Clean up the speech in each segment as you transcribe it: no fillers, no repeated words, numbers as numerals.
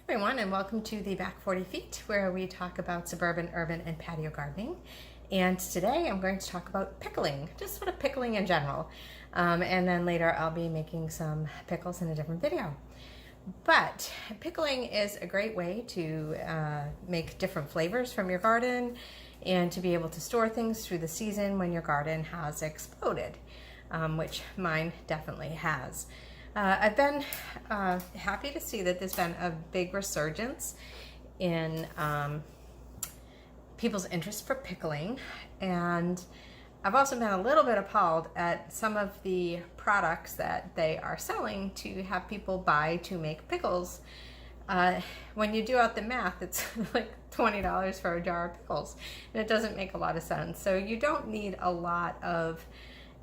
Everyone, and welcome to the Back 40 Feet, where we talk about suburban, urban, and patio gardening. And today I'm going to talk about pickling, just sort of pickling in general. And then later I'll be making some pickles in a different video. But pickling is a great way to make different flavors from your garden and to be able to store things through the season when your garden has exploded, which mine definitely has. I've been happy to see that there's been a big resurgence in people's interest for pickling, and I've also been a little bit appalled at some of the products that they are selling to have people buy to make pickles. When you do out the math, it's like $20 for a jar of pickles, and it doesn't make a lot of sense. So you don't need a lot of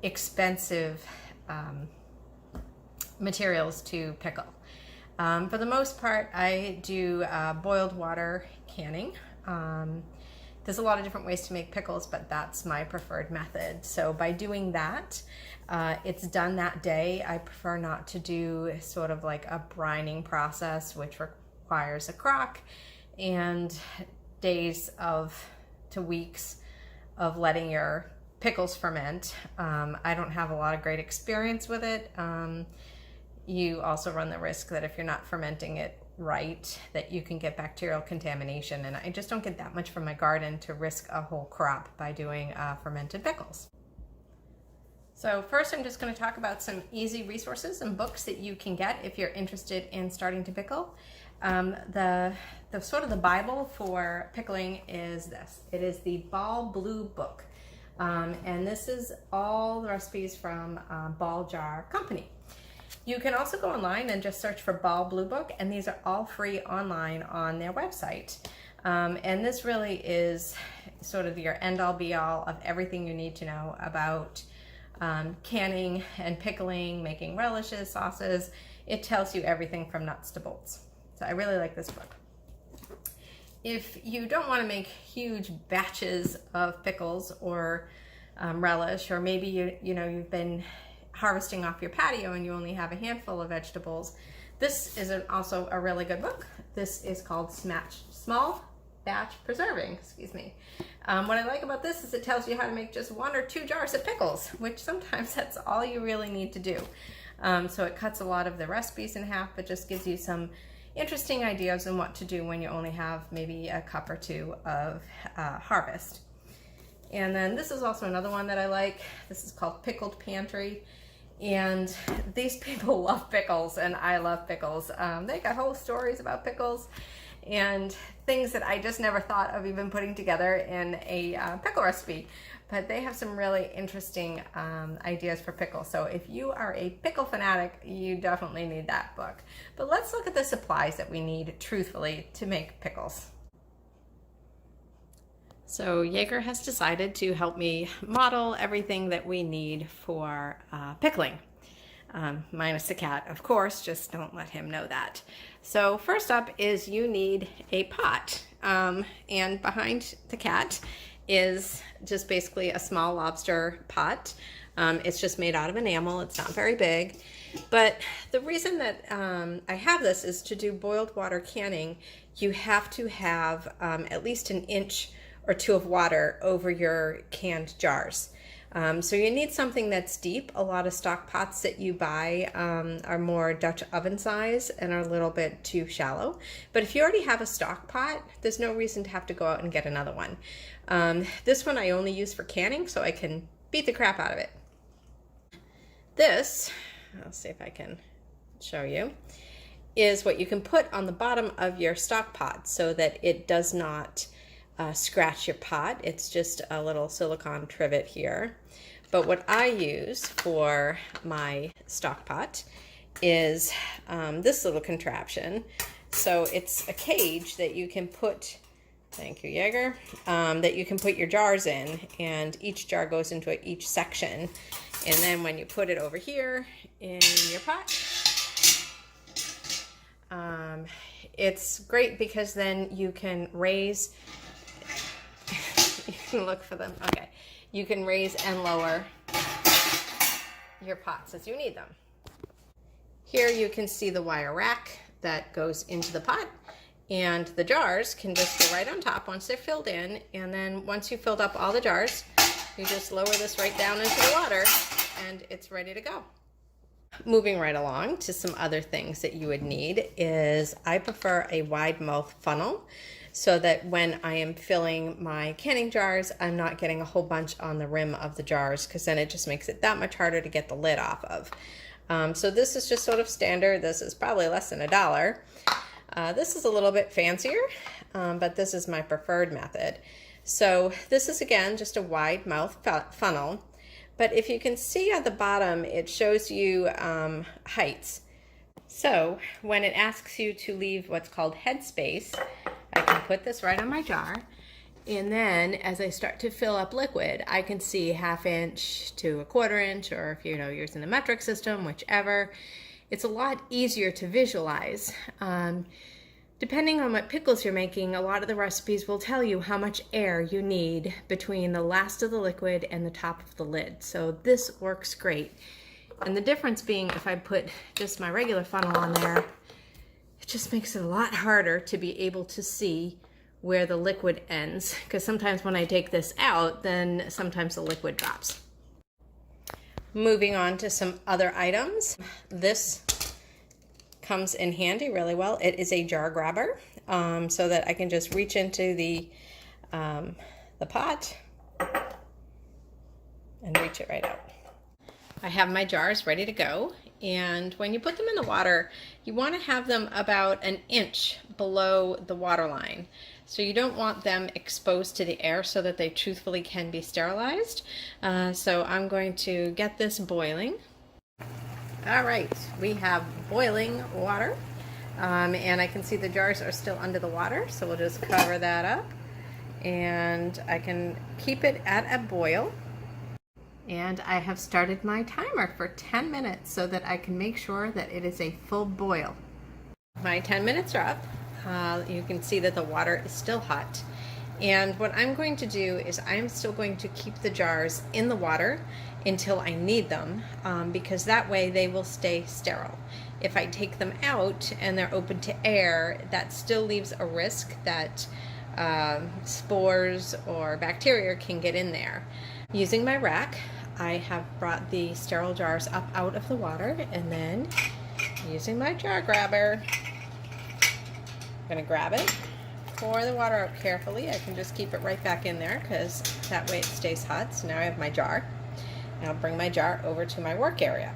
expensive materials to pickle. For the most part, I do boiled water canning. There's a lot of different ways to make pickles, but that's my preferred method. So by doing that, it's done that day. I prefer not to do sort of like a brining process, which requires a crock and days to weeks of letting your pickles ferment. I don't have a lot of great experience with it. You also run the risk that if you're not fermenting it right, that you can get bacterial contamination, and I just don't get that much from my garden to risk a whole crop by doing fermented pickles. So first I'm just going to talk about some easy resources and books that you can get if you're interested in starting to pickle. The sort of the Bible for pickling is this. It is the Ball Blue book, and this is all the recipes from Ball Jar Company. You can also go online and just search for Ball Blue Book, and these are all free online on their website. And this really is sort of your end-all be-all of everything you need to know about canning and pickling, making relishes, sauces. It tells you everything from nuts to bolts. So I really like this book. If you don't want to make huge batches of pickles or relish, or maybe you've been harvesting off your patio and you only have a handful of vegetables, this is also a really good book. This is called Small Batch Preserving. What I like about this is it tells you how to make just 1 or 2 jars of pickles, which sometimes that's all you really need to do. So it cuts a lot of the recipes in half, but just gives you some interesting ideas on what to do when you only have maybe a cup or 2 of harvest. And then this is also another one that I like. This is called Pickled Pantry. And these people love pickles, and I love pickles. They got whole stories about pickles and things that I just never thought of even putting together in a pickle recipe. But they have some really interesting ideas for pickles. So if you are a pickle fanatic, you definitely need that book. But let's look at the supplies that we need, truthfully, to make pickles. So Jaeger has decided to help me model everything that we need for pickling. Minus the cat, of course, just don't let him know that. So first up is you need a pot. And behind the cat is just basically a small lobster pot. It's just made out of enamel. It's not very big. But the reason that I have this is to do boiled water canning. You have to have at least 1 inch or 2 of water over your canned jars. So you need something that's deep. A lot of stock pots that you buy are more Dutch oven size and are a little bit too shallow. But if you already have a stock pot, there's no reason to have to go out and get another one. This one I only use for canning, so I can beat the crap out of it. This, I'll see if I can show you, is what you can put on the bottom of your stock pot so that it does not scratch your pot. It's just a little silicone trivet here. But what I use for my stock pot is this little contraption. So it's a cage that you can put, thank you Jaeger, that you can put your jars in, and each jar goes into each section. And then when you put it over here in your pot, it's great because then you can raise you can look for them. Okay. You can raise and lower your pots as you need them. Here you can see the wire rack that goes into the pot, and the jars can just go right on top once they're filled in. And then once you've filled up all the jars, you just lower this right down into the water and it's ready to go. Moving right along to some other things that you would need is I prefer a wide mouth funnel so that when I am filling my canning jars, I'm not getting a whole bunch on the rim of the jars, because then it just makes it that much harder to get the lid off of. So this is just sort of standard. This is probably less than $1. This is a little bit fancier, but this is my preferred method. So this is, again, just a wide mouth funnel. But if you can see at the bottom, it shows you heights. So when it asks you to leave what's called head space, I can put this right on my jar. And then as I start to fill up liquid, I can see 1/2 inch to 1/4 inch, or if you're using the metric system, whichever. It's a lot easier to visualize. Depending on what pickles you're making, a lot of the recipes will tell you how much air you need between the last of the liquid and the top of the lid. So this works great. And the difference being, if I put just my regular funnel on there, it just makes it a lot harder to be able to see where the liquid ends, because sometimes when I take this out, then sometimes the liquid drops. Moving on to some other items. This comes in handy really well. It is a jar grabber, so that I can just reach into the pot and reach it right out. I have my jars ready to go, and when you put them in the water, you want to have them about 1 inch below the water line. So you don't want them exposed to the air so that they truthfully can be sterilized. So I'm going to get this boiling. All right, we have boiling water, and I can see the jars are still under the water, so we'll just cover that up, and I can keep it at a boil. And I have started my timer for 10 minutes so that I can make sure that it is a full boil. My 10 minutes are up. You can see that the water is still hot. And what I'm going to do is I'm still going to keep the jars in the water until I need them, because that way they will stay sterile. If I take them out and they're open to air, that still leaves a risk that spores or bacteria can get in there. Using my rack, I have brought the sterile jars up out of the water, and then using my jar grabber, I'm going to grab it, pour the water out carefully. I can just keep it right back in there because that way it stays hot. So now I have my jar, and I'll bring my jar over to my work area.